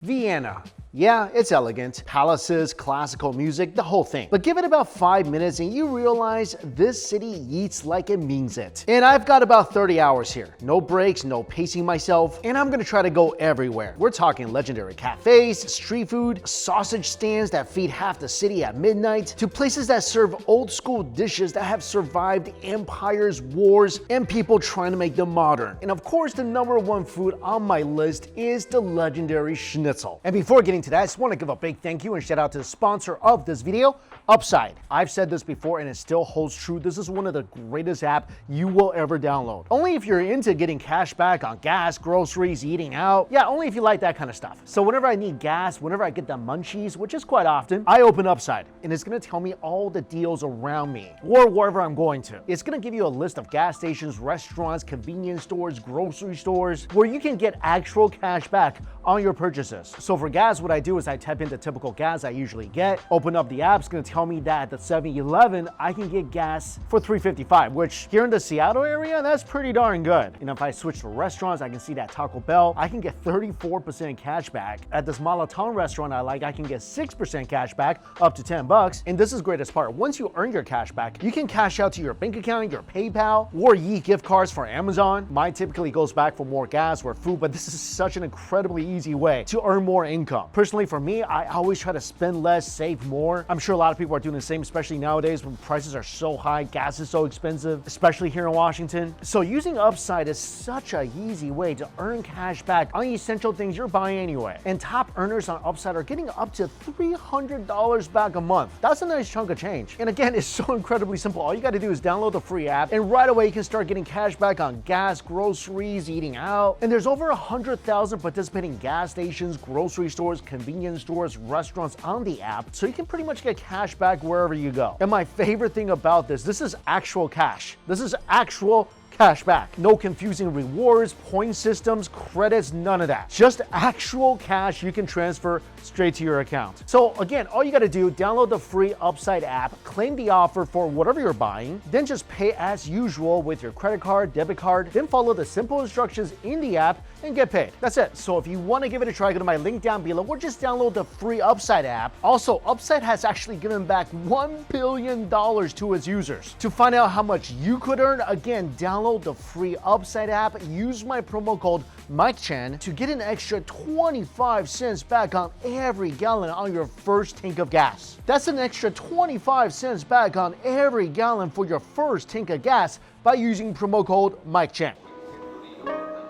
Vienna. Yeah, it's elegant. Palaces, classical music, the whole thing. But give it about 5 minutes and you realize this city eats like it means it. And I've got about 30 hours here. No breaks, no pacing myself, and I'm gonna try to go everywhere. We're talking legendary cafes, street food, sausage stands that feed half the city at midnight, to places that serve old school dishes that have survived empires, wars, and people trying to make them modern. And of course, the #1 food on my list is the legendary Schnitzel. And before getting to that, I just want to give a big thank you and shout out to the sponsor of this video, Upside. I've said this before and it still holds true. This is one of the greatest apps you will ever download. Only if you're into getting cash back on gas, groceries, eating out. Yeah, only if you like that kind of stuff. So whenever I need gas, whenever I get the munchies, which is quite often, I open Upside and it's going to tell me all the deals around me or wherever I'm going to. It's going to give you a list of gas stations, restaurants, convenience stores, grocery stores, where you can get actual cash back on your purchases. So for gas, what I do is I type in the typical gas I usually get, open up the app, it's gonna tell me that at the 7-Eleven, I can get gas for $3.55, which here in the Seattle area, that's pretty darn good. And if I switch to restaurants, I can see that Taco Bell, I can get 34% cash back. At this Malaton restaurant I like, I can get 6% cash back, up to $10. And this is the greatest part. Once you earn your cash back, you can cash out to your bank account, your PayPal, or Yeet gift cards for Amazon. Mine typically goes back for more gas or food, but this is such an incredibly easy way to earn more income. Personally, for me, I always try to spend less, save more. I'm sure a lot of people are doing the same, especially nowadays when prices are so high, gas is so expensive, especially here in Washington. So using Upside is such an easy way to earn cash back on essential things you're buying anyway. And top earners on Upside are getting up to $300 back a month. That's a nice chunk of change. And again, it's so incredibly simple. All you got to do is download the free app, and right away you can start getting cash back on gas, groceries, eating out. And there's over 100,000 participating gas stations, grocery stores, convenience stores, restaurants on the app, so you can pretty much get cash back wherever you go. And my favorite thing about this is actual cash. This is actual cash back. No confusing rewards, point systems, credits, none of that. Just actual cash you can transfer straight to your account. So again, all you got to do, download the free Upside app, claim the offer for whatever you're buying, then just pay as usual with your credit card, debit card, then follow the simple instructions in the app and get paid. That's it. So if you want to give it a try, go to my link down below or just download the free Upside app. Also, Upside has actually given back $1 billion to its users. To find out how much you could earn, again, download the free Upside app, use my promo code MikeChan to get an extra 25 cents back on every gallon on your first tank of gas. That's an extra 25 cents back on every gallon for your first tank of gas by using promo code MikeChan.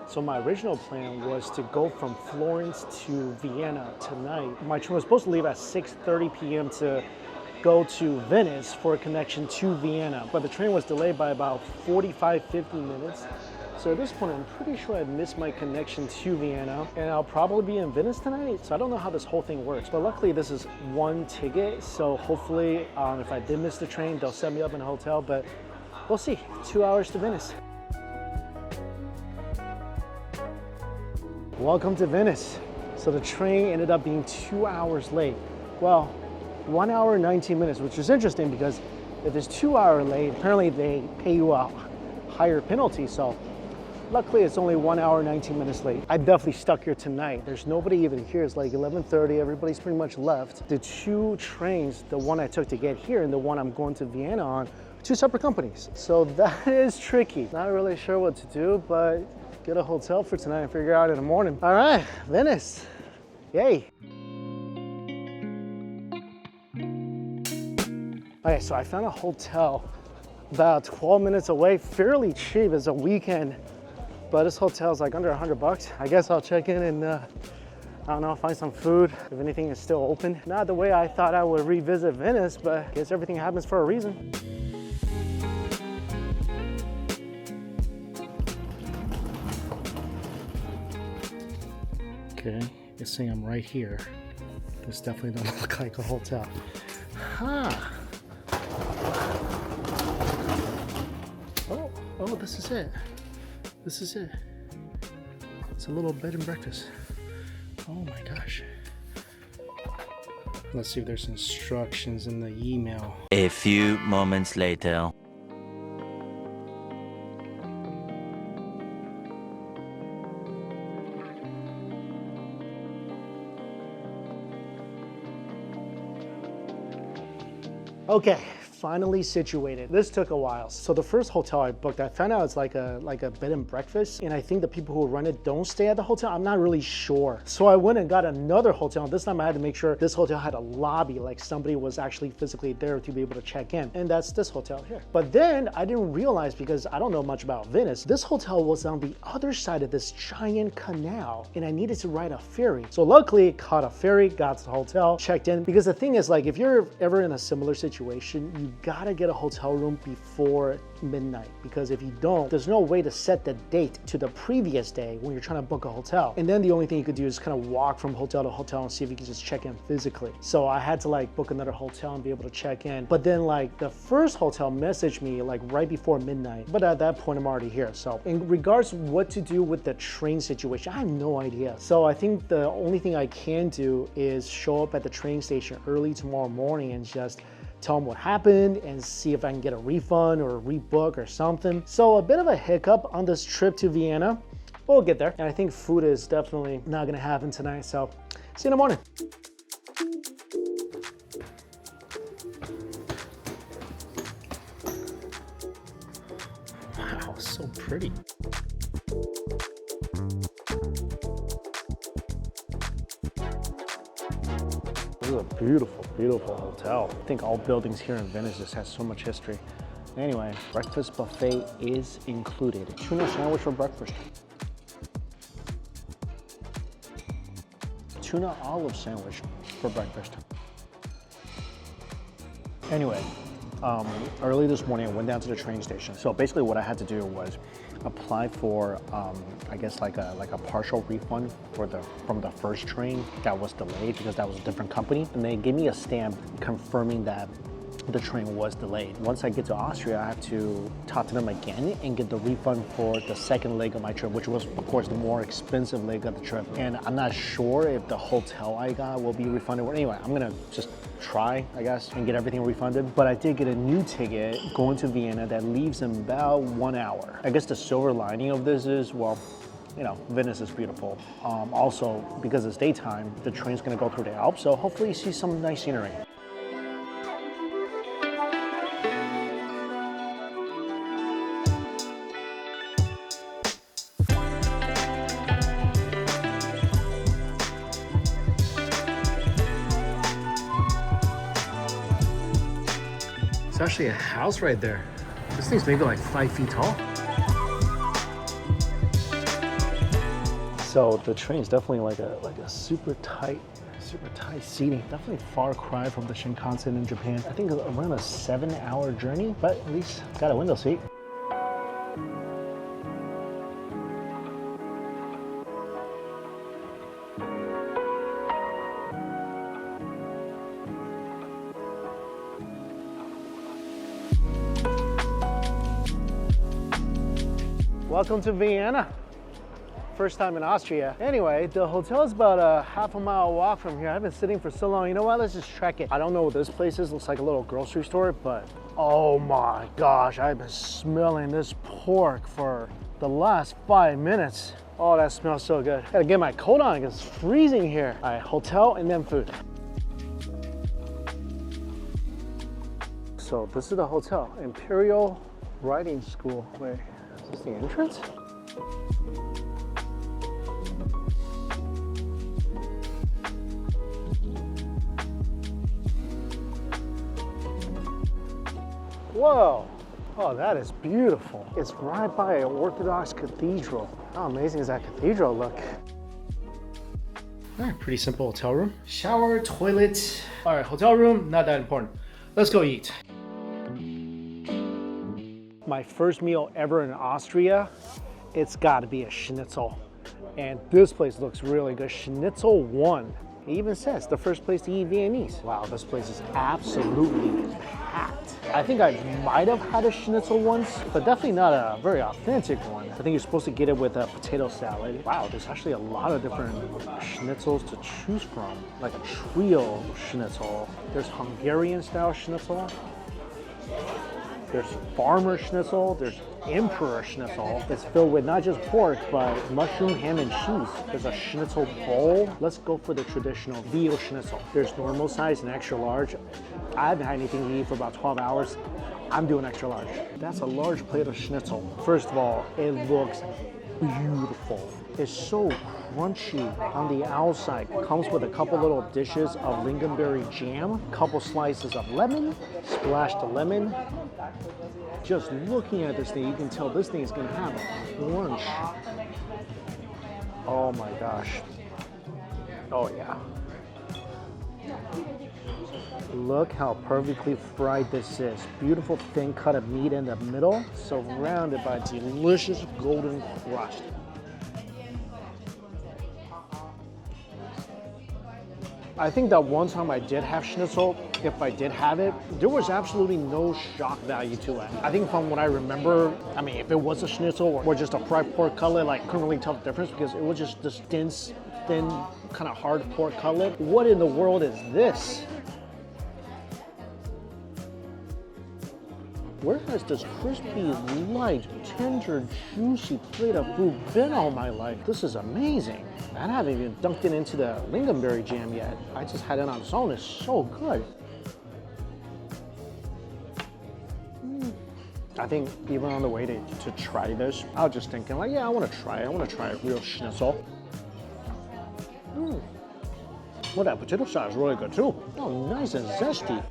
So my original plan was to go from Florence to Vienna tonight. My train was supposed to leave at 6:30 p.m. to go to Venice for a connection to Vienna, but the train was delayed by about 45-50 minutes. So at this point, I'm pretty sure I missed my connection to Vienna, and I'll probably be in Venice tonight. So I don't know how this whole thing works, but luckily this is one ticket. So hopefully, if I did miss the train, they'll set me up in a hotel, but we'll see. 2 hours to Venice. Welcome to Venice. So the train ended up being 2 hours late. Well, 1 hour and 19 minutes, which is interesting because if it's 2 hours late, apparently they pay you a higher penalty. So luckily it's only 1 hour and 19 minutes late. I'm definitely stuck here tonight. There's nobody even here. It's like 11:30. Everybody's pretty much left. The two trains, the one I took to get here and the one I'm going to Vienna on, two separate companies. So that is tricky. Not really sure what to do, but get a hotel for tonight and figure out in the morning. All right, Venice. Yay. Okay, so I found a hotel about 12 minutes away, fairly cheap. It's a weekend, but this hotel is like under $100. I guess I'll check in and I don't know, find some food, if anything is still open. Not the way I thought I would revisit Venice, but I guess everything happens for a reason. Okay, it's saying I'm right here. This definitely doesn't look like a hotel. Huh. Oh, this is it. This is it. It's a little bed and breakfast. Oh my gosh. Let's see if there's instructions in the email. A few moments later. Okay, finally situated. This took a while. So the first hotel I booked, I found out it's like a bed and breakfast, and I think the people who run it don't stay at the hotel. I'm not really sure. So I went and got another hotel. This time I had to make sure this hotel had a lobby, like somebody was actually physically there to be able to check in. And that's this hotel here. But then I didn't realize, because I don't know much about Venice, this hotel was on the other side of this giant canal, and I needed to ride a ferry. So luckily, caught a ferry, got to the hotel, checked in. Because the thing is, like, if you're ever in a similar situation, you gotta get a hotel room before midnight, because if you don't, there's no way to set the date to the previous day when you're trying to book a hotel. And then the only thing you could do is kind of walk from hotel to hotel and see if you can just check in physically. So I had to like book another hotel and be able to check in. But then like the first hotel messaged me like right before midnight, but at that point I'm already here. So in regards to what to do with the train situation, I have no idea. So I think the only thing I can do is show up at the train station early tomorrow morning and just tell them what happened and see if I can get a refund or a rebook or something. So a bit of a hiccup on this trip to Vienna. We'll get there. And I think food is definitely not gonna happen tonight. So see you in the morning. Wow, so pretty. This is a beautiful, beautiful hotel. I think all buildings here in Venice just has so much history. Anyway, breakfast buffet is included. Tuna sandwich for breakfast. Tuna olive sandwich for breakfast. Anyway, early this morning I went down to the train station. So basically what I had to do was apply for, I guess like a partial refund from the first train that was delayed, because that was a different company. And they gave me a stamp confirming that the train was delayed. Once I get to Austria, I have to talk to them again and get the refund for the second leg of my trip, which was of course the more expensive leg of the trip. And I'm not sure if the hotel I got will be refunded. Anyway, I'm gonna just try, I guess, and get everything refunded. But I did get a new ticket going to Vienna that leaves in about 1 hour. I guess the silver lining of this is, well, you know, Venice is beautiful. Also, because it's daytime, the train's gonna go through the Alps, so hopefully you see some nice scenery. It's actually a house right there. This thing's maybe like 5 feet tall. So the train's definitely like a super tight seating. Definitely far cry from the Shinkansen in Japan. I think around a 7-hour journey, but at least got a window seat. Welcome to Vienna. First time in Austria. Anyway, the hotel is about a half a mile walk from here. I've been sitting for so long. You know what? Let's just trek it. I don't know what this place is. Looks like a little grocery store, but oh my gosh, I've been smelling this pork for the last 5 minutes. Oh, that smells so good. Gotta get my coat on because it's freezing here. All right, hotel and then food. So this is the hotel, Imperial Riding School. Wait, is this the entrance? Whoa, oh, that is beautiful. It's right by an Orthodox cathedral. How amazing is that cathedral look? All right, pretty simple hotel room. Shower, toilet. All right, hotel room, not that important. Let's go eat. My first meal ever in Austria, it's gotta be a schnitzel. And this place looks really good. Schnitzel One. It even says the first place to eat Viennese. Wow, this place is absolutely packed. I think I might have had a schnitzel once, but definitely not a very authentic one. I think you're supposed to get it with a potato salad. Wow, there's actually a lot of different schnitzels to choose from, like a trio schnitzel. There's Hungarian style schnitzel. There's farmer schnitzel, there's emperor schnitzel. It's filled with not just pork, but mushroom, ham, and cheese. There's a schnitzel bowl. Let's go for the traditional veal schnitzel. There's normal size and extra large. I haven't had anything to eat for about 12 hours. I'm doing extra large. That's a large plate of schnitzel. First of all, it looks beautiful. It's so crunchy on the outside. Comes with a couple little dishes of lingonberry jam, couple slices of lemon, splashed of lemon. Just looking at this thing, you can tell this thing is gonna have a crunch. Oh my gosh. Oh yeah. Look how perfectly fried this is. Beautiful thin cut of meat in the middle, surrounded by delicious golden crust. I think that one time I did have schnitzel, if I did have it, there was absolutely no shock value to it. I think from what I remember, I mean, if it was a schnitzel or just a fried pork cutlet, like, couldn't really tell the difference because it was just this dense, thin, kind of hard pork cutlet. What in the world is this? Where has this crispy, light, tender, juicy plate of food been all my life? This is amazing. I haven't even dunked it into the lingonberry jam yet. I just had it on its own. It's so good. I think even on the way to try this, I was just thinking like, yeah, I want to try it. I want to try a real schnitzel. Well, that potato salad is really good too. Oh, nice and zesty.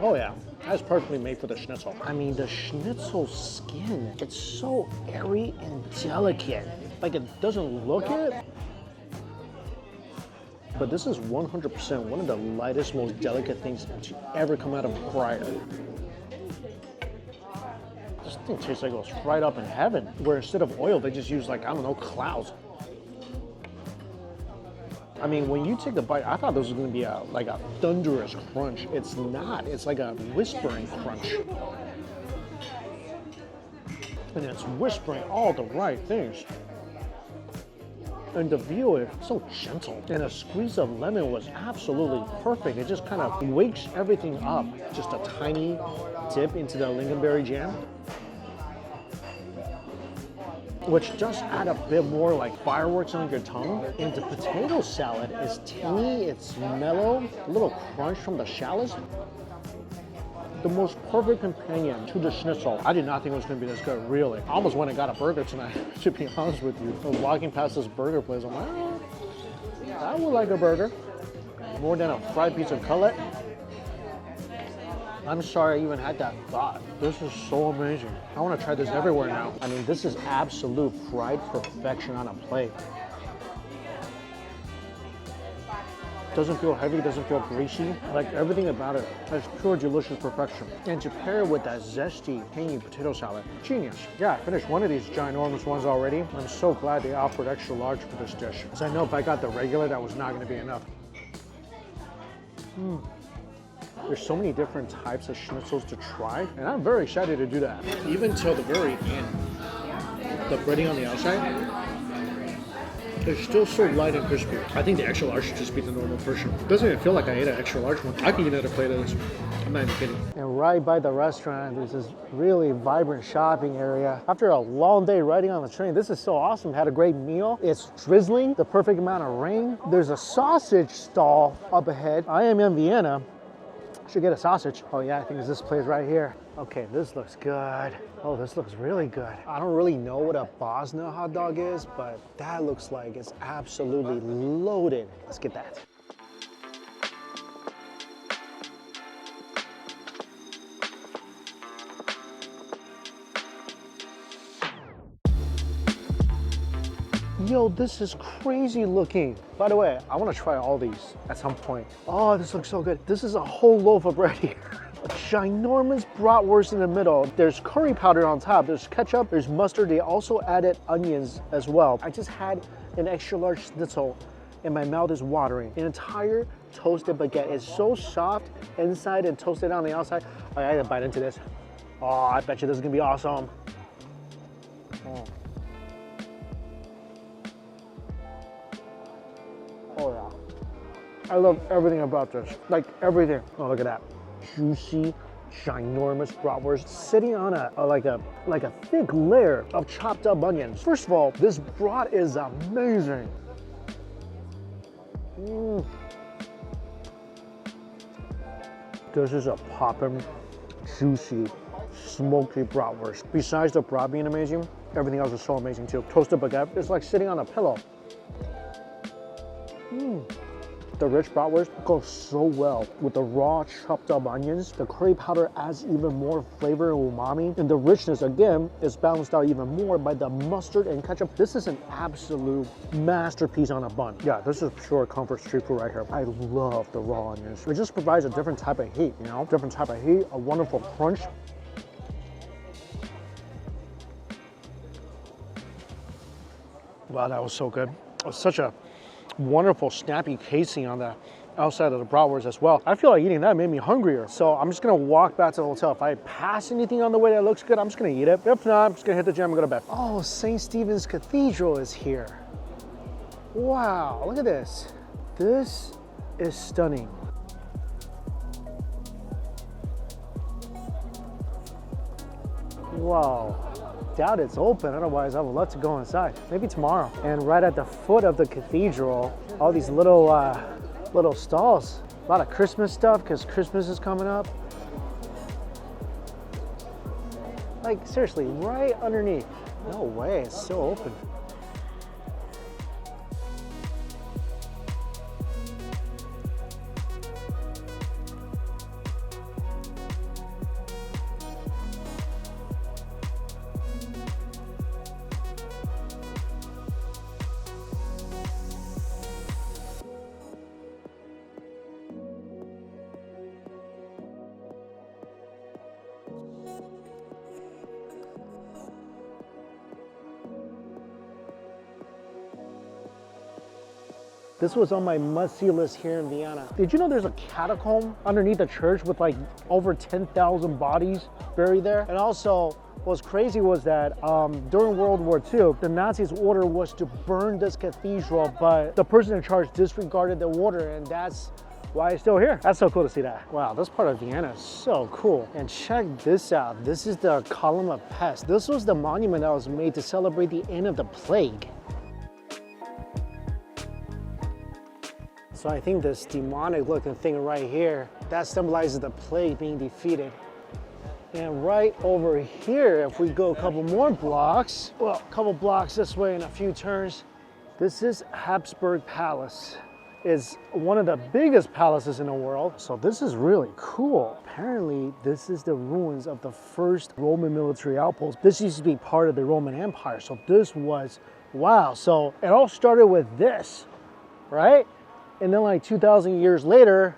Oh yeah. That's perfectly made for the schnitzel. I mean, the schnitzel skin, it's so airy and delicate. Like, it doesn't look it, but this is 100% one of the lightest, most delicate things to ever come out of a fryer. This thing tastes like it was fried up in heaven, where instead of oil, they just use, like, I don't know, clouds. I mean, when you take a bite, I thought this was gonna be like a thunderous crunch. It's not, it's like a whispering crunch. And it's whispering all the right things. And the veal is so gentle. And a squeeze of lemon was absolutely perfect. It just kind of wakes everything up. Just a tiny dip into the lingonberry jam, which does add a bit more like fireworks on your tongue. And the potato salad is tangy, it's mellow, a little crunch from the shallots. The most perfect companion to the schnitzel. I did not think it was gonna be this good, really. I almost went and got a burger tonight, to be honest with you. I was walking past this burger place, I'm like, oh, I would like a burger. More than a fried piece of cutlet. I'm sorry I even had that thought. This is so amazing. I want to try this everywhere now. I mean, this is absolute fried perfection on a plate. Doesn't feel heavy, doesn't feel greasy. Like everything about it has pure delicious perfection. And to pair it with that zesty, tangy potato salad, genius. Yeah, I finished one of these ginormous ones already. I'm so glad they offered extra large for this dish. Because I know if I got the regular, that was not going to be enough. There's so many different types of schnitzels to try, and I'm very excited to do that. Even till the very end, the breading on the outside is still so light and crispy. I think the extra large should just be the normal portion. It doesn't even feel like I ate an extra large one. I could eat another plate of this. I'm not even kidding. And right by the restaurant, there's this really vibrant shopping area. After a long day riding on the train, this is so awesome. Had a great meal. It's drizzling, the perfect amount of rain. There's a sausage stall up ahead. I am in Vienna. Should get a sausage. Oh yeah, I think it's this place right here. Okay, this looks good. Oh, this looks really good. I don't really know what a Bosnia hot dog is, but that looks like it's absolutely loaded. Let's get that. Yo, this is crazy looking. By the way, I want to try all these at some point. Oh, this looks so good. This is a whole loaf of bread here. A ginormous bratwurst in the middle. There's curry powder on top. There's ketchup, there's mustard. They also added onions as well. I just had an extra large schnitzel and my mouth is watering. An entire toasted baguette is so soft inside and toasted on the outside. Oh, I gotta bite into this. Oh, I bet you this is gonna be awesome. Oh. Oh yeah. I love everything about this. Like everything. Oh, look at that. Juicy, ginormous bratwurst sitting on like a thick layer of chopped up onions. First of all, this brat is amazing. This is a poppin', juicy, smoky bratwurst. Besides the brat being amazing, everything else is so amazing too. Toasted baguette is like sitting on a pillow. The rich bratwurst goes so well with the raw chopped up onions. The curry powder adds even more flavor and umami. And the richness, again, is balanced out even more by the mustard and ketchup. This is an absolute masterpiece on a bun. Yeah, this is pure comfort street food right here. I love the raw onions. It just provides a different type of heat, you know? Different type of heat, a wonderful crunch. Wow, that was so good. It was such a wonderful snappy casing on the outside of the bratwurst as well. I feel like eating that made me hungrier. So I'm just gonna walk back to the hotel. If I pass anything on the way that looks good, I'm just gonna eat it. If not, I'm just gonna hit the gym and go to bed. Oh, St. Stephen's Cathedral is here. Wow, look at this. This is stunning. Wow. Doubt it's open, otherwise I would love to go inside. Maybe tomorrow. And right at the foot of the cathedral, all these little stalls. A lot of Christmas stuff because Christmas is coming up. Like seriously, right underneath. No way, it's still open. This was on my must-see list here in Vienna. Did you know there's a catacomb underneath the church with like over 10,000 bodies buried there? And also, what's crazy was that during World War II, the Nazis' order was to burn this cathedral, but the person in charge disregarded the order, and that's why it's still here. That's so cool to see that. Wow, this part of Vienna is so cool. And check this out. This is the Column of Pest. This was the monument that was made to celebrate the end of the plague. So I think this demonic looking thing right here, that symbolizes the plague being defeated. And right over here, if we go a couple more blocks, well, a couple blocks this way and a few turns, this is Habsburg Palace. It's one of the biggest palaces in the world. So this is really cool. Apparently, this is the ruins of the first Roman military outpost. This used to be part of the Roman Empire. So this was, wow. So it all started with this, right? And then like 2,000 years later,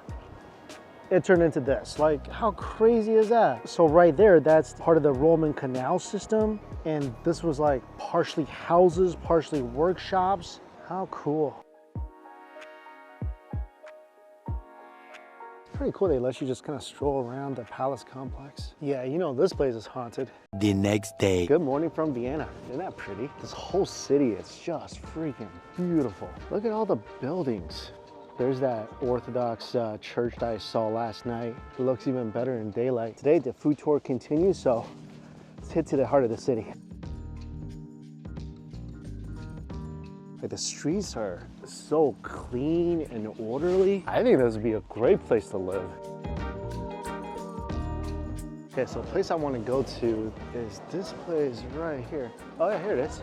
it turned into this. Like, how crazy is that? So right there, that's part of the Roman canal system. And this was like partially houses, partially workshops. How cool. It's pretty cool they let you just kind of stroll around the palace complex. Yeah, you know, this place is haunted. The next day. Good morning from Vienna. Isn't that pretty? This whole city, it's just freaking beautiful. Look at all the buildings. There's that Orthodox church that I saw last night. It looks even better in daylight. Today, the food tour continues, so let's head to the heart of the city. Like, the streets are so clean and orderly. I think this would be a great place to live. Okay, so the place I want to go to is this place right here. Oh yeah, here it is.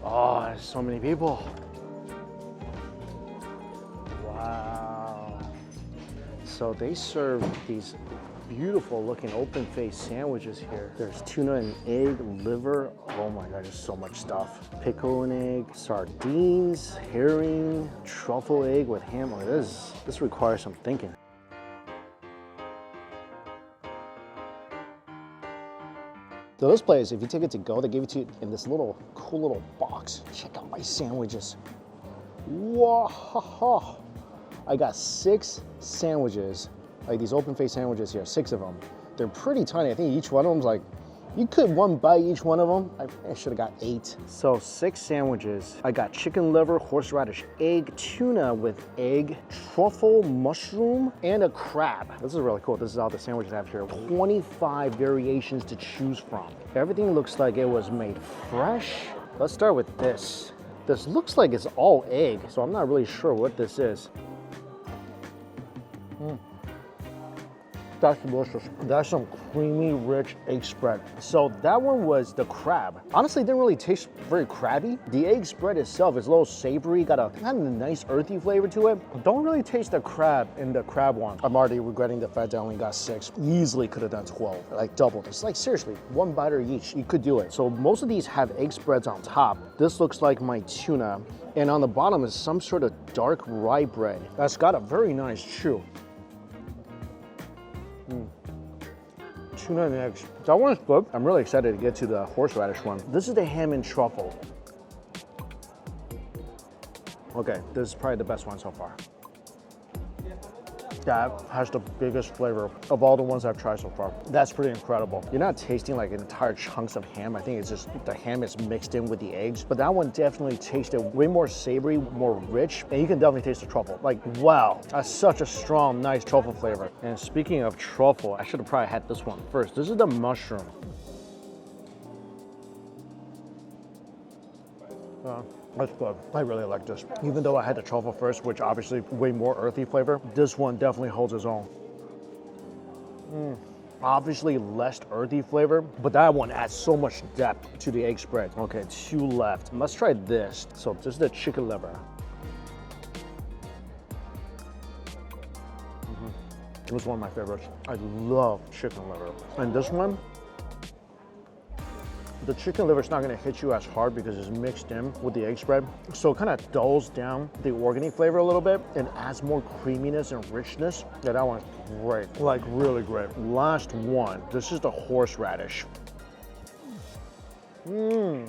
Oh, there's so many people. Wow. So they serve these beautiful looking open faced sandwiches here. There's tuna and egg, liver. Oh my God, there's so much stuff. Pickle and egg, sardines, herring, truffle egg with ham. Oh, this requires some thinking. So this place, if you take it to go, they give it to you in this little cool little box. Check out my sandwiches. Whoa! I got 6 sandwiches, like these open face sandwiches here, 6 of them. They're pretty tiny. I think each one of them's like You could one bite each one of them. I should have got 8. So 6 sandwiches. I got chicken liver, horseradish egg, tuna with egg, truffle, mushroom, and a crab. This is really cool. This is all the sandwiches I have here. 25 variations to choose from. Everything looks like it was made fresh. Let's start with this. This looks like it's all egg, so I'm not really sure what this is. That's delicious. That's some creamy, rich egg spread. So that one was the crab. Honestly, it didn't really taste very crabby. The egg spread itself is a little savory, got a kind of a nice earthy flavor to it. Don't really taste the crab in the crab one. I'm already regretting the fact that I only got 6. Easily could have done 12, like double this. Like seriously, 1 bite each, you could do it. So most of these have egg spreads on top. This looks like my tuna. And on the bottom is some sort of dark rye bread that's got a very nice chew. Tuna and eggs. That one's good. I'm really excited to get to the horseradish one. This is the ham and truffle. Okay, this is probably the best one so far. That has the biggest flavor of all the ones I've tried so far. That's pretty incredible. You're not tasting like entire chunks of ham. I think it's just the ham is mixed in with the eggs. But that one definitely tasted way more savory, more rich, and you can definitely taste the truffle. Like, wow, that's such a strong, nice truffle flavor. And speaking of truffle, I should have probably had this one first. This is the mushroom. That's good. I really like this. Even though I had the truffle first, which obviously way more earthy flavor, this one definitely holds its own. Obviously less earthy flavor, but that one adds so much depth to the egg spread. Okay, 2 left. Let's try this. So this is the chicken liver. It was one of my favorites. I love chicken liver. And this one, the chicken liver is not going to hit you as hard because it's mixed in with the egg spread. So it kind of dulls down the organic flavor a little bit and adds more creaminess and richness. Yeah, that one's great. Like, really great. Last one. This is the horseradish. This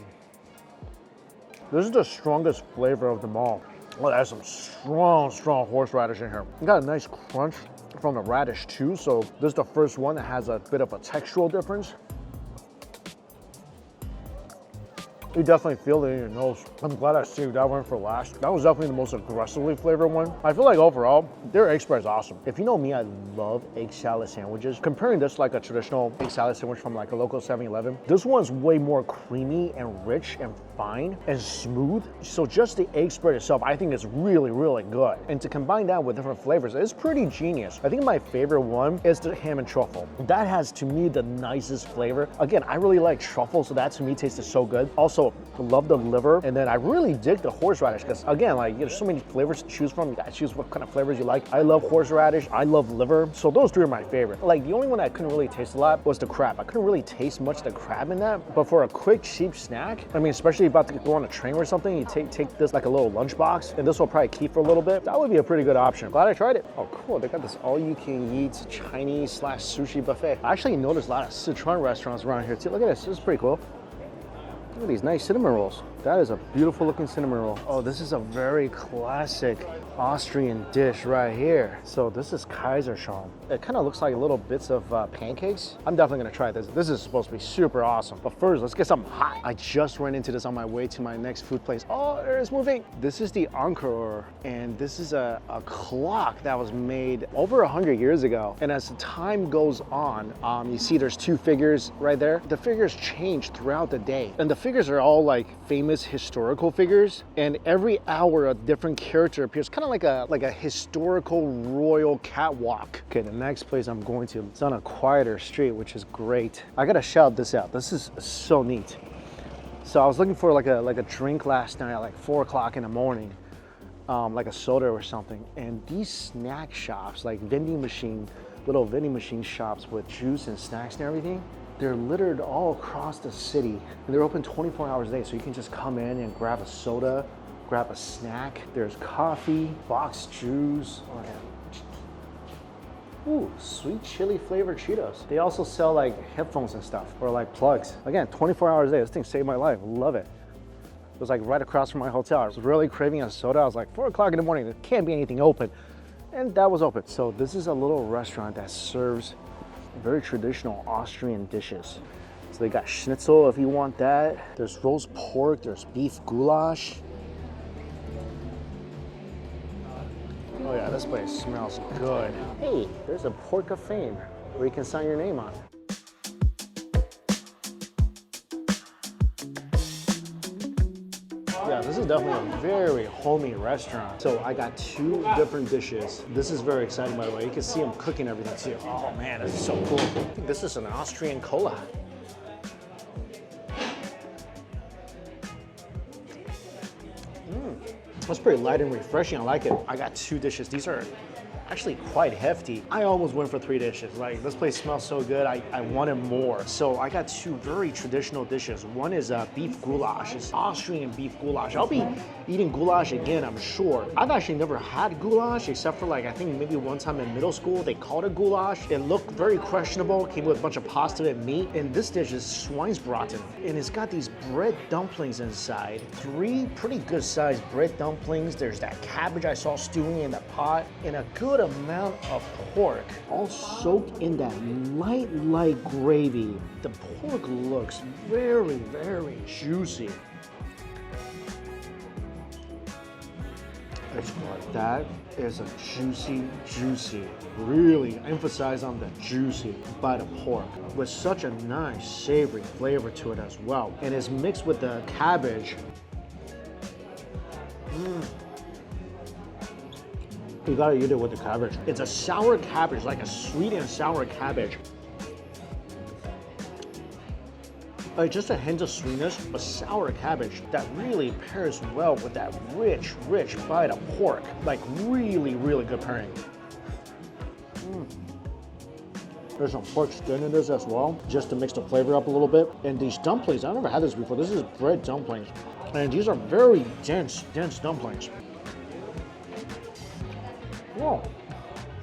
is the strongest flavor of them all. Well, there's some strong horseradish in here. You got a nice crunch from the radish too. So this is the first one that has a bit of a textural difference. You definitely feel it in your nose. I'm glad I saved that one for last. That was definitely the most aggressively flavored one. I feel like overall, their egg spread is awesome. If you know me, I love egg salad sandwiches. Comparing this to like a traditional egg salad sandwich from like a local 7-Eleven, this one's way more creamy and rich and fine and smooth. So just the egg spread itself, I think is really, really good. And to combine that with different flavors, it's pretty genius. I think my favorite one is the ham and truffle. That has, to me, the nicest flavor. Again, I really like truffle, so that to me tasted so good. Also, love the liver, and then I really dig the horseradish because again, like there's so many flavors to choose from. You gotta choose what kind of flavors you like. I love horseradish, I love liver, so those 3 are my favorite. Like the only one I couldn't really taste a lot was the crab. I couldn't really taste much of the crab in that, but for a quick, cheap snack, I mean, especially about to go on a train or something, you take this like a little lunchbox, and this will probably keep for a little bit. That would be a pretty good option. Glad I tried it. Oh, cool, they got this all-you-can-eat Chinese/sushi buffet. I actually noticed a lot of Sichuan restaurants around here too. Look at this, this is pretty cool. Look at these nice cinnamon rolls. That is a beautiful looking cinnamon roll. Oh, this is a very classic Austrian dish right here. So this is Kaiser. It kind of looks like little bits of pancakes. I'm definitely gonna try this. This is supposed to be super awesome. But first, let's get something hot. I just ran into this on my way to my next food place. Oh, it's moving. This is the Emperor, and this is a clock that was made over 100 years ago. And as the time goes on, you see there's 2 figures right there. The figures change throughout the day. And the figures are all like famous historical figures, and every hour a different character appears, kind of like a historical royal catwalk. Okay, the next place I'm going to, it's on a quieter street, which is great. I gotta shout this out. This is so neat. So I was looking for like a drink last night at like 4 o'clock in the morning, like a soda or something, and these snack shops, like little vending machine shops with juice and snacks and everything, they're littered all across the city, and they're open 24 hours a day, so you can just come in and grab a soda, grab a snack. There's coffee, boxed juice. Oh, yeah. Ooh, sweet chili flavored Cheetos. They also sell like headphones and stuff, or like plugs. Again, 24 hours a day. This thing saved my life. Love it. It was like right across from my hotel. I was really craving a soda. I was like, 4 o'clock in the morning, there can't be anything open. And that was open. So this is a little restaurant that serves very traditional Austrian dishes. So they got schnitzel if you want that. There's roast pork, there's beef goulash. Oh yeah, this place smells good. Hey, there's a pork of fame where you can sign your name on. Yeah, this is definitely a very homey restaurant. So I got 2 different dishes. This is very exciting, by the way. You can see them cooking everything too. Oh man, this is so cool. I think this is an Austrian cola. That's pretty light and refreshing. I like it. I got 2 dishes. These are actually quite hefty. I almost went for 3 dishes. Like, this place smells so good, I wanted more. So I got 2 very traditional dishes. One is beef goulash. It's Austrian beef goulash. I'll be eating goulash again, I'm sure. I've actually never had goulash, except for like, I think maybe one time in middle school, they called it goulash. It looked very questionable, came with a bunch of pasta and meat. And this dish is schweinsbraten. And it's got these bread dumplings inside. 3 pretty good sized bread dumplings. There's that cabbage I saw stewing in the pot, and a good amount of pork, all soaked in that light gravy. The pork looks very juicy. It's good. That is a juicy, really emphasize on the juicy bite of pork with such a nice savory flavor to it as well. And it's mixed with the cabbage. You gotta eat it with the cabbage. It's a sour cabbage, like a sweet and sour cabbage. Like just a hint of sweetness, but sour cabbage that really pairs well with that rich bite of pork. Like really good pairing. There's some pork skin in this as well, just to mix the flavor up a little bit. And these dumplings, I've never had this before. This is bread dumplings. And these are very dense dumplings. Whoa.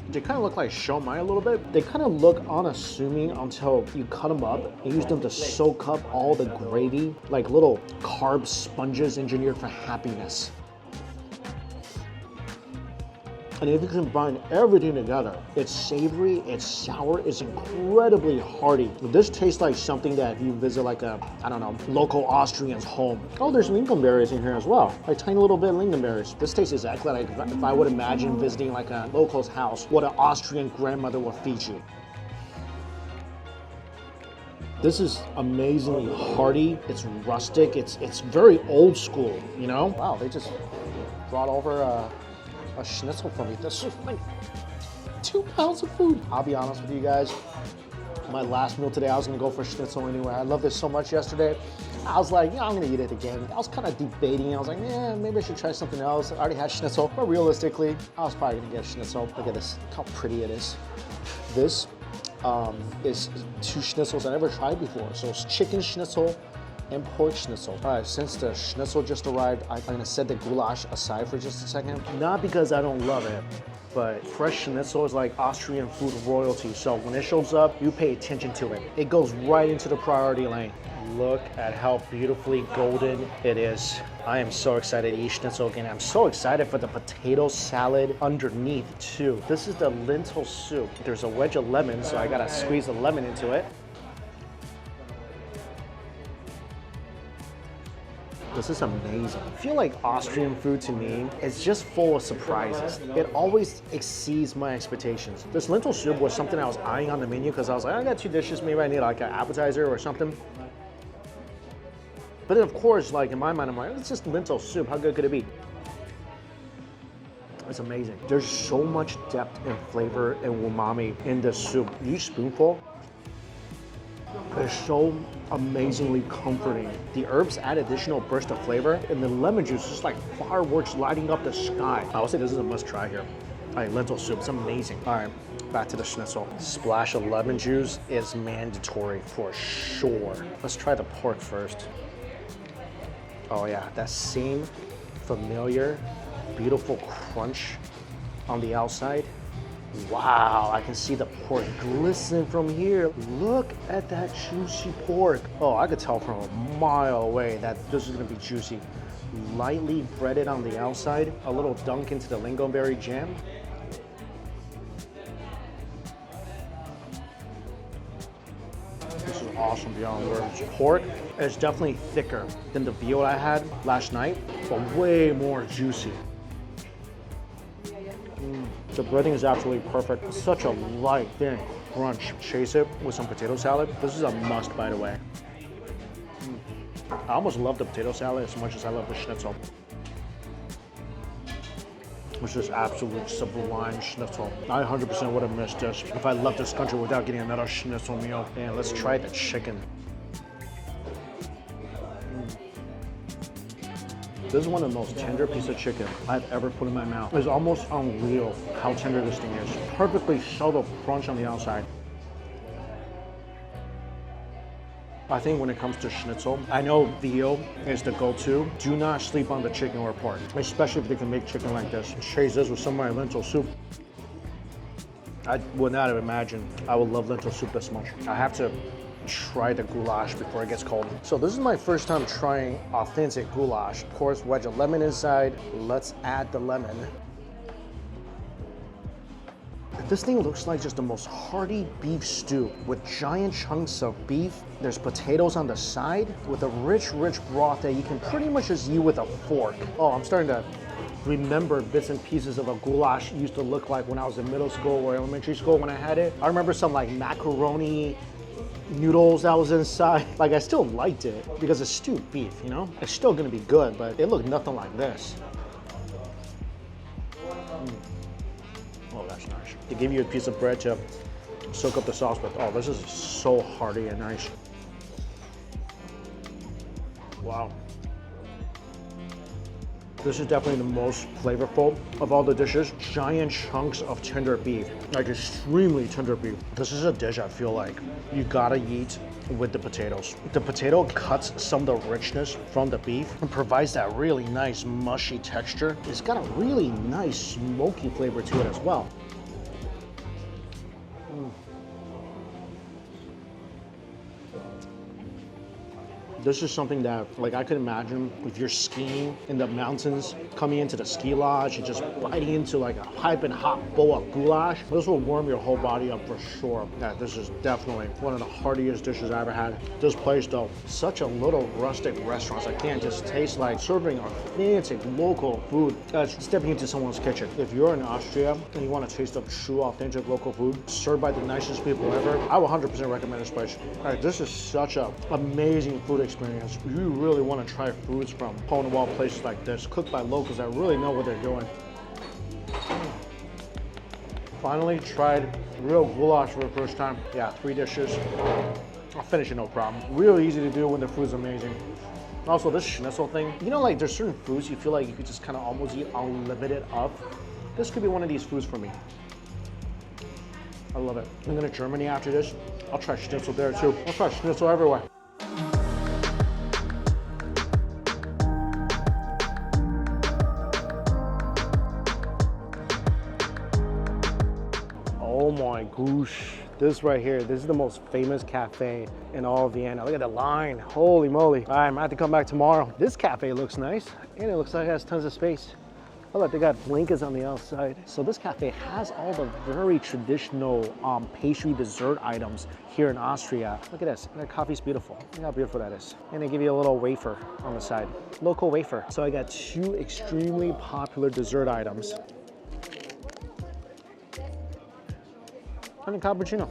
They kind of look like shomai a little bit. They kind of look unassuming until you cut them up and use them to soak up all the gravy, like little carb sponges engineered for happiness. And if you combine everything together, it's savory, it's sour, it's incredibly hearty. This tastes like something that if you visit like a, I don't know, local Austrian's home. Oh, there's lingonberries in here as well. Like tiny little bit of lingonberries. This tastes exactly like if I would imagine visiting like a local's house, what an Austrian grandmother would feed you. This is amazingly hearty, it's rustic, it's very old school, you know? Wow, they just brought over a schnitzel for me. This is like 2 pounds of food. I'll be honest with you guys. My last meal today, I was gonna go for schnitzel anyway. I loved this so much yesterday. I was like, yeah, I'm gonna eat it again. I was kind of debating. I was like, yeah, maybe I should try something else. I already had schnitzel, but realistically, I was probably gonna get schnitzel. Look at this, look how pretty it is. This is 2 schnitzels I never tried before. So it's chicken schnitzel and pork schnitzel. All right, since the schnitzel just arrived, I'm gonna set the goulash aside for just a second. Not because I don't love it, but fresh schnitzel is like Austrian food royalty. So when it shows up, you pay attention to it. It goes right into the priority lane. Look at how beautifully golden it is. I am so excited to eat schnitzel again. I'm so excited for the potato salad underneath too. This is the lentil soup. There's a wedge of lemon, so I gotta squeeze the lemon into it. This is amazing. I feel like Austrian food to me is just full of surprises. It always exceeds my expectations. This lentil soup was something I was eyeing on the menu because I was like, I got 2 dishes, maybe I need like an appetizer or something. But then of course, like in my mind, I'm like, it's just lentil soup, how good could it be? It's amazing. There's so much depth and flavor and umami in this soup. Each spoonful is so amazingly comforting. The herbs add additional burst of flavor, and the lemon juice is just like fireworks lighting up the sky. I would say this is a must try here. All right, lentil soup, it's amazing. All right, back to the schnitzel. Splash of lemon juice is mandatory for sure. Let's try the pork first. Oh yeah, that same familiar, beautiful crunch on the outside. Wow, I can see the pork glistening from here. Look at that juicy pork. Oh, I could tell from a mile away that this is gonna be juicy. Lightly breaded on the outside, a little dunk into the lingonberry jam. This is awesome beyond words. Pork is definitely thicker than the veal I had last night, but way more juicy. The breading is absolutely perfect. It's such a light, thin crunch. Chase it with some potato salad. This is a must, by the way. I almost love the potato salad as much as I love the schnitzel. It's just absolute sublime schnitzel. I 100% would have missed this if I left this country without getting another schnitzel meal. And let's try the chicken. This is one of the most tender pieces of chicken I've ever put in my mouth. It's almost unreal how tender this thing is. Perfectly subtle crunch on the outside. I think when it comes to schnitzel, I know veal is the go-to. Do not sleep on the chicken or pork, especially if they can make chicken like this. Chase this with some of my lentil soup. I would not have imagined I would love lentil soup this much. I have to try the goulash before it gets cold. So this is my first time trying authentic goulash. Of course, wedge of lemon inside. Let's add the lemon. This thing looks like just the most hearty beef stew with giant chunks of beef. There's potatoes on the side with a rich broth that you can pretty much just eat with a fork. Oh, I'm starting to remember bits and pieces of a goulash used to look like when I was in middle school or elementary school when I had it. I remember some like macaroni noodles that was inside. Like I still liked it because it's stewed beef, you know? It's still gonna be good, but it looked nothing like this. Oh, that's nice. They give you a piece of bread to soak up the sauce with. Oh, this is so hearty and nice. Wow. This is definitely the most flavorful of all the dishes. Giant chunks of tender beef, like extremely tender beef. This is a dish I feel like you gotta eat with the potatoes. The potato cuts some of the richness from the beef and provides that really nice mushy texture. It's got a really nice smoky flavor to it as well. This is something that, like, I could imagine if you're skiing in the mountains, coming into the ski lodge and just biting into like a piping hot bowl of goulash. This will warm your whole body up for sure. Yeah, this is definitely one of the heartiest dishes I ever had. This place though, such a little rustic restaurant. I can't just taste like serving authentic local food. That's stepping into someone's kitchen. If you're in Austria and you want to taste of true authentic local food served by the nicest people ever, I would 100% recommend this place. Like, this is such an amazing food experience. You really want to try foods from hole-in-the-wall places like this, cooked by locals that really know what they're doing. Finally tried real goulash for the first time. Yeah, 3 dishes. I'll finish it no problem. Real easy to do when the food's amazing. Also, this schnitzel thing, you know, like there's certain foods you feel like you could just kind of almost eat unlimited of. This could be one of these foods for me. I love it. I'm gonna Germany after this. I'll try schnitzel there too. I'll try schnitzel everywhere. Oh my gosh, this right here, this is the most famous cafe in all of Vienna. Look at the line, holy moly. All right, I'm gonna have to come back tomorrow. This cafe looks nice, and it looks like it has tons of space. Oh look, they got blankets on the outside. So this cafe has all the very traditional pastry dessert items here in Austria. Look at this, that coffee's beautiful. Look how beautiful that is. And they give you a little wafer on the side, local wafer. So I got 2 extremely popular dessert items. And a cappuccino.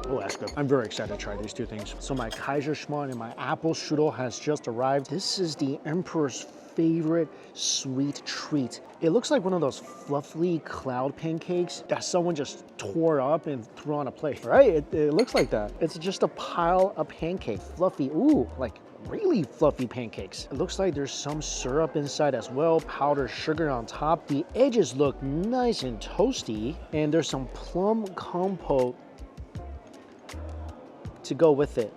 Oh, that's good. I'm very excited to try these 2 things. So my Kaiser and my apfelstrudel has just arrived. This is the Emperor's favorite sweet treat. It looks like one of those fluffy cloud pancakes that someone just tore up and threw on a plate, right? It looks like that. It's just a pile of pancake, fluffy, ooh, like really fluffy pancakes. It looks like there's some syrup inside as well, powdered sugar on top. The edges look nice and toasty, and there's some plum compote to go with it.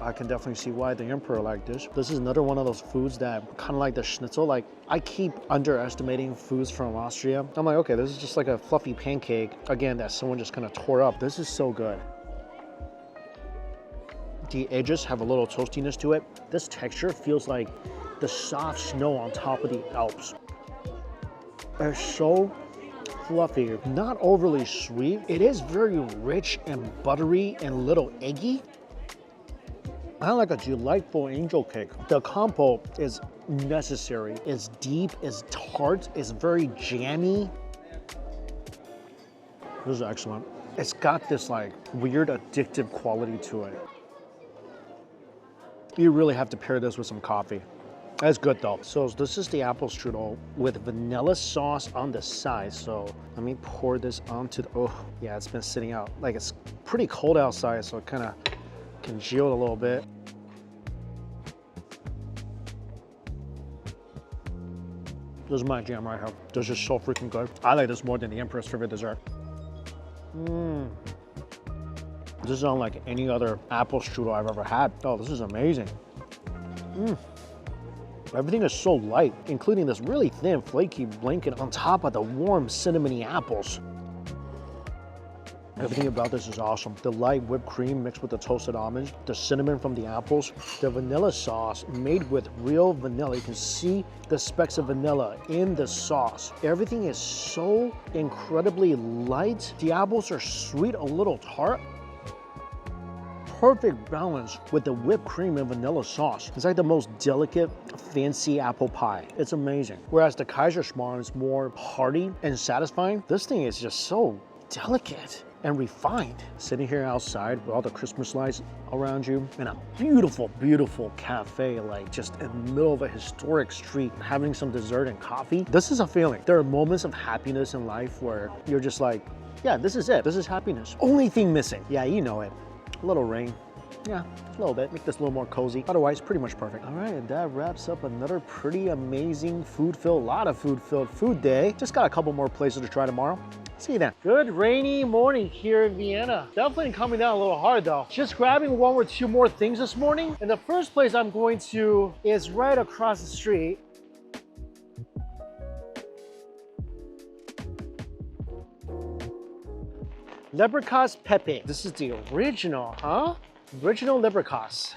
I can definitely see why the Emperor liked this. This is another one of those foods that kind of like the schnitzel. Like, I keep underestimating foods from Austria. I'm like, okay, this is just like a fluffy pancake, again, that someone just kind of tore up. This is so good. The edges have a little toastiness to it. This texture feels like the soft snow on top of the Alps. It's so fluffy, not overly sweet. It is very rich and buttery and a little eggy. I like a delightful angel cake. The compote is necessary. It's deep, it's tart, it's very jammy. This is excellent. It's got this like weird addictive quality to it. You really have to pair this with some coffee. That's good though. So this is the apfelstrudel with vanilla sauce on the side. So let me pour this onto the, oh yeah, it's been sitting out. Like it's pretty cold outside, so it kind of congealed a little bit. This is my jam right here. This is so freaking good. I like this more than the Emperor's favorite dessert. This is unlike any other apple strudel I've ever had. Oh, this is amazing. Everything is so light, including this really thin, flaky blanket on top of the warm cinnamony apples. Everything about this is awesome. The light whipped cream mixed with the toasted almonds, the cinnamon from the apples, the vanilla sauce made with real vanilla. You can see the specks of vanilla in the sauce. Everything is so incredibly light. The apples are sweet, a little tart. Perfect balance with the whipped cream and vanilla sauce. It's like the most delicate, fancy apple pie. It's amazing. Whereas the Kaiser is more hearty and satisfying, this thing is just so delicate and refined. Sitting here outside with all the Christmas lights around you in a beautiful, beautiful cafe, like just in the middle of a historic street, having some dessert and coffee. This is a feeling. There are moments of happiness in life where you're just like, yeah, this is it. This is happiness. Only thing missing. Yeah, you know it. A little rain. Yeah, a little bit. Make this a little more cozy. Otherwise, pretty much perfect. All right, and that wraps up another pretty amazing food-filled, lot of food-filled food day. Just got a couple more places to try tomorrow. See you then. Good rainy morning here in Vienna. Definitely coming down a little hard though. Just grabbing one or two more things this morning. And the first place I'm going to is right across the street. Leberkas-Pepi. This is the original, huh? Original Leberkas.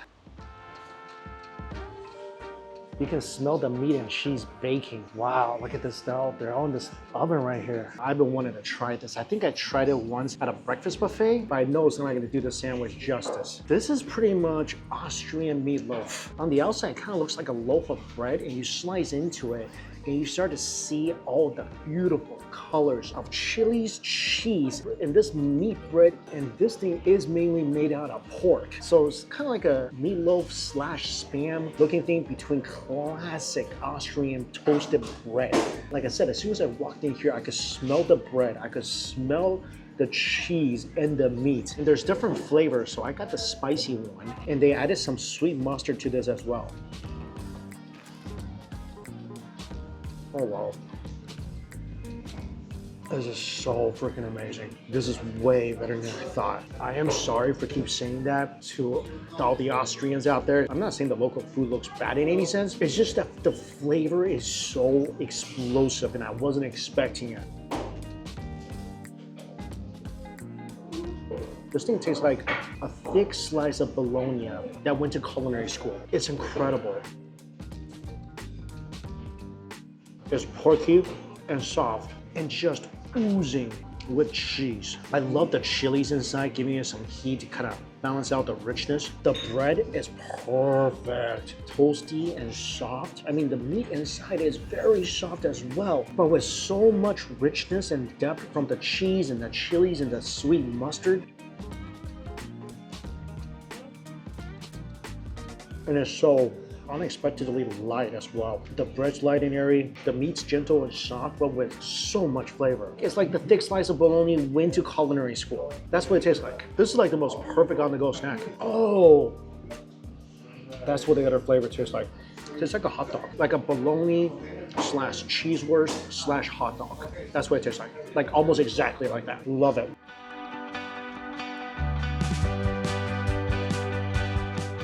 You can smell the meat and cheese baking. Wow, look at this though. They're all in this oven right here. I've been wanting to try this. I think I tried it once at a breakfast buffet, but I know it's not gonna do the sandwich justice. This is pretty much Austrian meatloaf. On the outside, it kind of looks like a loaf of bread, and you slice into it, and you start to see all the beautiful colors of chilies, cheese, and this meat bread, and this thing is mainly made out of pork. So it's kind of like a meatloaf slash spam looking thing between classic Austrian toasted bread. Like I said, as soon as I walked in here, I could smell the bread, I could smell the cheese and the meat. And there's different flavors, so I got the spicy one, and they added some sweet mustard to this as well. Oh wow. This is so freaking amazing. This is way better than I thought. I am sorry for keep saying that to all the Austrians out there. I'm not saying the local food looks bad in any sense. It's just that the flavor is so explosive and I wasn't expecting it. This thing tastes like a thick slice of bologna that went to culinary school. It's incredible. It's porky and soft and just oozing with cheese. I love the chilies inside, giving it some heat to kind of balance out the richness. The bread is perfect, toasty and soft. I mean, the meat inside is very soft as well, but with so much richness and depth from the cheese and the chilies and the sweet mustard. And it's so unexpectedly light as well. The bread's light and airy, the meat's gentle and soft, but with so much flavor. It's like the thick slice of bologna went to culinary school. That's what it tastes like. This is like the most perfect on-the-go snack. Oh, that's what the other flavor tastes like. It tastes like a hot dog, like a bologna slash cheesewurst slash hot dog. That's what it tastes like almost exactly like that. Love it.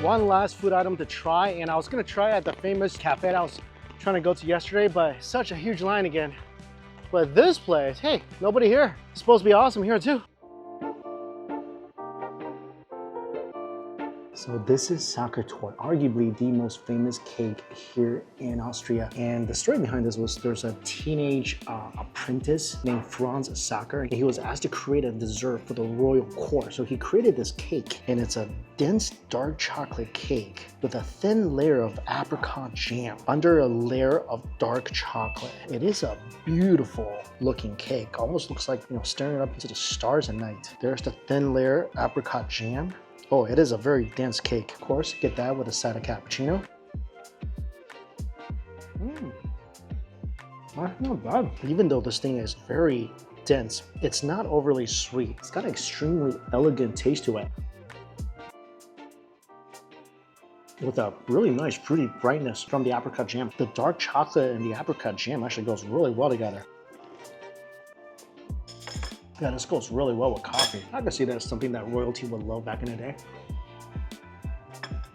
One last food item to try, and I was gonna try at the famous cafe that I was trying to go to yesterday, but such a huge line again. But this place, hey, nobody here. It's supposed to be awesome here too. So this is Sacher Torte, arguably the most famous cake here in Austria. And the story behind this was there's a teenage apprentice named Franz Sacher, and he was asked to create a dessert for the royal court. So he created this cake, and it's a dense dark chocolate cake with a thin layer of apricot jam under a layer of dark chocolate. It is a beautiful looking cake. Almost looks like, you know, staring up into the stars at night. There's the thin layer apricot jam. Oh, it is a very dense cake. Of course, get that with a side of cappuccino. Not bad. Even though this thing is very dense, it's not overly sweet. It's got an extremely elegant taste to it, with a really nice fruity brightness from the apricot jam. The dark chocolate and the apricot jam actually goes really well together. Yeah, this goes really well with coffee. I can see that's something that royalty would love back in the day.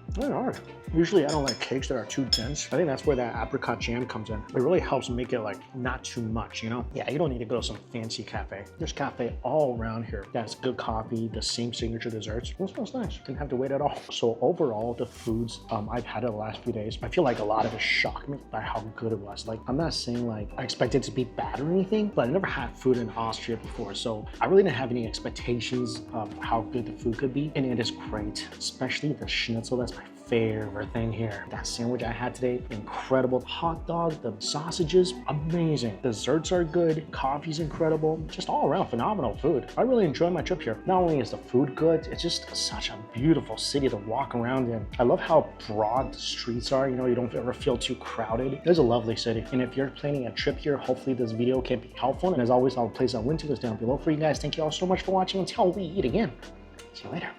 Very hard. Usually I don't like cakes that are too dense. I think that's where that apricot jam comes in. It really helps make it like not too much, you know? Yeah, you don't need to go to some fancy cafe. There's cafe all around here that's good coffee, the same signature desserts. It smells nice. Didn't have to wait at all. So overall, the foods I've had in the last few days, I feel like a lot of it shocked me by how good it was. Like, I'm not saying like I expected it to be bad or anything, but I never had food in Austria before. So I really didn't have any expectations of how good the food could be. And it is great, especially the schnitzel. That's my favorite thing here. That sandwich I had today, incredible. Hot dog, the sausages, amazing. Desserts are good, coffee's incredible. Just all around phenomenal food. I really enjoyed my trip here. Not only is the food good, it's just such a beautiful city to walk around in. I love how broad the streets are. You know, you don't ever feel too crowded. It's a lovely city. And if you're planning a trip here, hopefully this video can be helpful. And as always, I'll place a link to this down below for you guys. Thank you all so much for watching. Until we eat again. See you later.